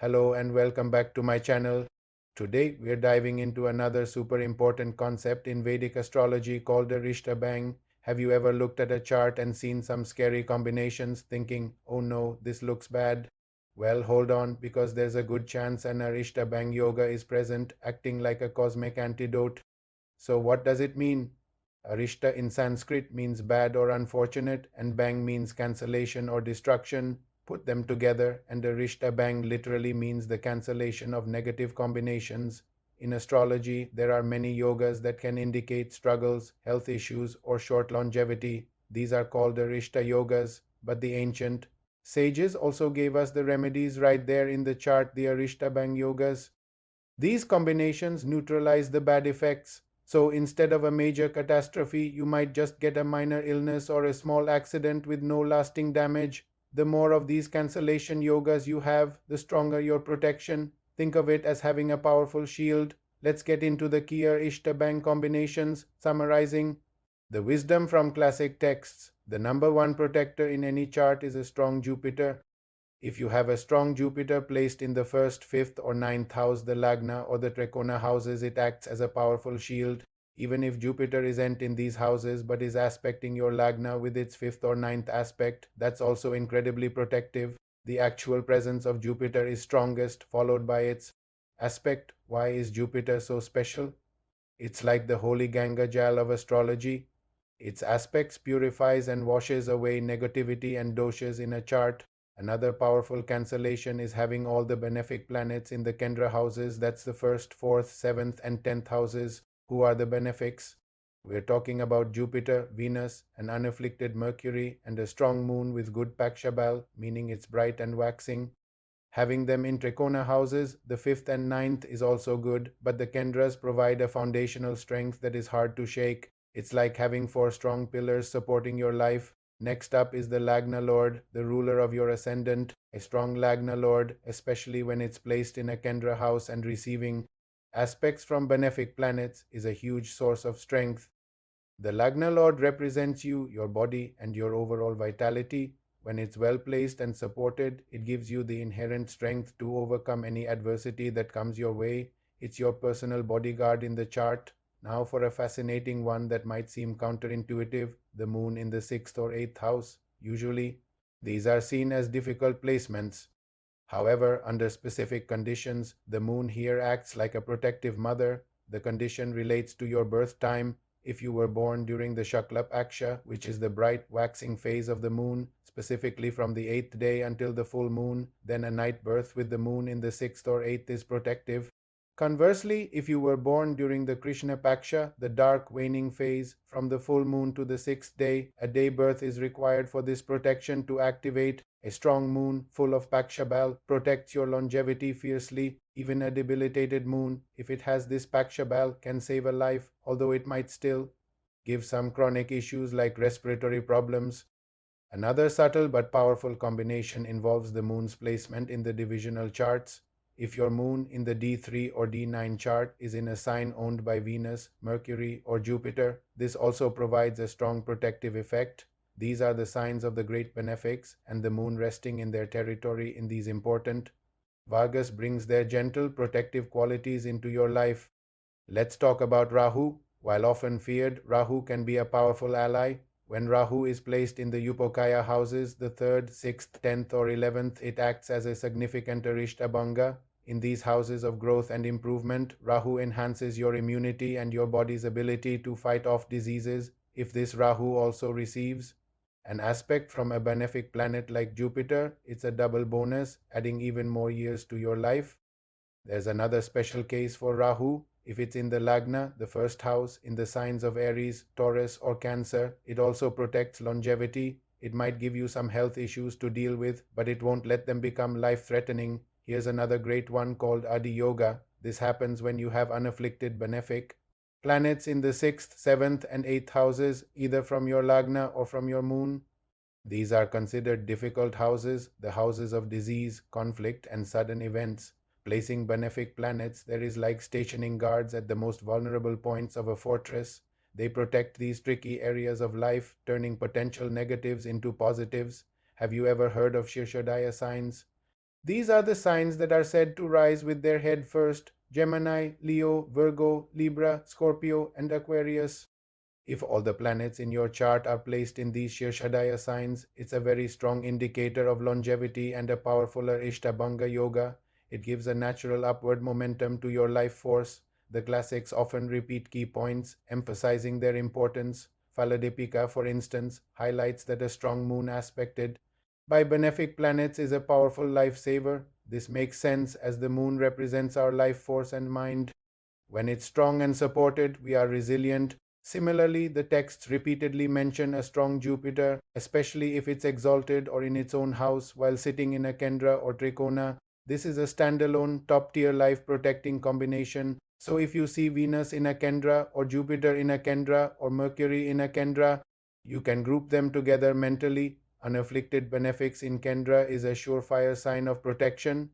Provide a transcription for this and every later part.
Hello and welcome back to my channel. Today we're diving into another super important concept in Vedic astrology called the Arishta Bhanga. Have you ever looked at a chart and seen some scary combinations thinking, oh no, this looks bad? Well, hold on because there's a good chance an Arishta Bhanga yoga is present, acting like a cosmic antidote. So what does it mean? Arishta in Sanskrit means bad or unfortunate, and bang means cancellation or destruction. Put them together, and Arishta bang literally means the cancellation of negative combinations. In astrology, there are many yogas that can indicate struggles, health issues, or short longevity. These are called Arishta yogas, but the ancient sages also gave us the remedies right there in the chart, the Arishta bang yogas. These combinations neutralize the bad effects. So instead of a major catastrophe, you might just get a minor illness or a small accident with no lasting damage. The more of these cancellation yogas you have, the stronger your protection. Think of it as having a powerful shield. Let's get into the key Ishtabang combinations, summarizing the wisdom from classic texts. The number one protector in any chart is a strong Jupiter. If you have a strong Jupiter placed in the first, fifth, or ninth house, the Lagna or the Trikona houses, it acts as a powerful shield. Even if Jupiter isn't in these houses but is aspecting your Lagna with its fifth or ninth aspect, that's also incredibly protective. The actual presence of Jupiter is strongest, followed by its aspect. Why is Jupiter so special? It's like the holy Ganga Jal of astrology. Its aspects purifies and washes away negativity and doshas in a chart. Another powerful cancellation is having all the benefic planets in the Kendra houses. That's the first, fourth, seventh, and 10th houses. Who are the benefics? We're talking about Jupiter, Venus, an unafflicted Mercury, and a strong moon with good Pakshabal, meaning it's bright and waxing. Having them in Trikona houses, the fifth and ninth is also good, but the Kendras provide a foundational strength that is hard to shake. It's like having four strong pillars supporting your life. Next up is the Lagna Lord, the ruler of your ascendant. A strong Lagna Lord, especially when it's placed in a Kendra house and receiving aspects from benefic planets, is a huge source of strength. The Lagna Lord represents you, your body, and your overall vitality. When it's well placed and supported, it gives you the inherent strength to overcome any adversity that comes your way. It's your personal bodyguard in the chart. Now, for a fascinating one that might seem counterintuitive, the moon in the sixth or eighth house. Usually, these are seen as difficult placements. However, under specific conditions, the moon here acts like a protective mother. The condition relates to your birth time. If you were born during the Shakla Paksha, which is the bright waxing phase of the moon, specifically from the 8th day until the full moon, then a night birth with the moon in the 6th or 8th is protective. Conversely, if you were born during the Krishna Paksha, the dark waning phase, from the full moon to the 6th day, a day birth is required for this protection to activate. A strong moon, full of Pakshabal, protects your longevity fiercely. Even a debilitated moon, if it has this Pakshabal, can save a life, although it might still give some chronic issues like respiratory problems. Another subtle but powerful combination involves the moon's placement in the divisional charts. If your moon in the D3 or D9 chart is in a sign owned by Venus, Mercury, or Jupiter, this also provides a strong protective effect. These are the signs of the great benefics, and the moon resting in their territory in these important Vargas brings their gentle protective qualities into your life. Let's talk about Rahu. While often feared, Rahu can be a powerful ally. When Rahu is placed in the Upokaya houses, the 3rd, 6th, 10th, or 11th, it acts as a significant Arishta Bhanga. In these houses of growth and improvement, Rahu enhances your immunity and your body's ability to fight off diseases. If this Rahu also receives an aspect from a benefic planet like Jupiter, it's a double bonus, adding even more years to your life. There's another special case for Rahu. If it's in the Lagna, the first house, in the signs of Aries, Taurus, or Cancer, it also protects longevity. It might give you some health issues to deal with, but it won't let them become life threatening. Here's another great one called Adi Yoga. This happens when you have unafflicted benefic planets in the 6th, 7th, and 8th houses, either from your Lagna or from your moon. These are considered difficult houses, the houses of disease, conflict, and sudden events. Placing benefic planets there is like stationing guards at the most vulnerable points of a fortress. They protect these tricky areas of life, turning potential negatives into positives. Have you ever heard of Shirshadaya signs? These are the signs that are said to rise with their head first: Gemini, Leo, Virgo, Libra, Scorpio, and Aquarius. If all the planets in your chart are placed in these Shirshadaya signs, it's a very strong indicator of longevity and a powerful Arishta Bhanga yoga. It gives a natural upward momentum to your life force. The classics often repeat key points, emphasizing their importance. Faladipika, for instance, highlights that a strong moon aspected by benefic planets is a powerful lifesaver. This makes sense as the moon represents our life force and mind. When it's strong and supported, we are resilient. Similarly, the texts repeatedly mention a strong Jupiter, especially if it's exalted or in its own house while sitting in a Kendra or Trikona. This is a standalone, top tier life protecting combination. So if you see Venus in a Kendra or Jupiter in a Kendra or Mercury in a Kendra, you can group them together mentally. Unafflicted benefics in Kendra is a surefire sign of protection.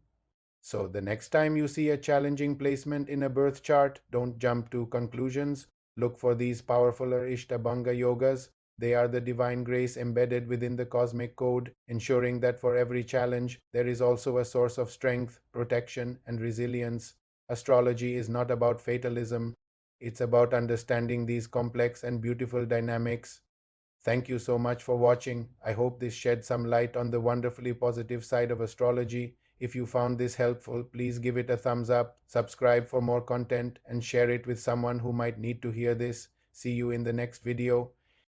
So, the next time you see a challenging placement in a birth chart, don't jump to conclusions. Look for these powerful Ishtabanga yogas. They are the divine grace embedded within the cosmic code, ensuring that for every challenge, there is also a source of strength, protection, and resilience. Astrology is not about fatalism, it's about understanding these complex and beautiful dynamics. Thank you so much for watching. I hope this shed some light on the wonderfully positive side of astrology. If you found this helpful, please give it a thumbs up, subscribe for more content, and share it with someone who might need to hear this. See you in the next video.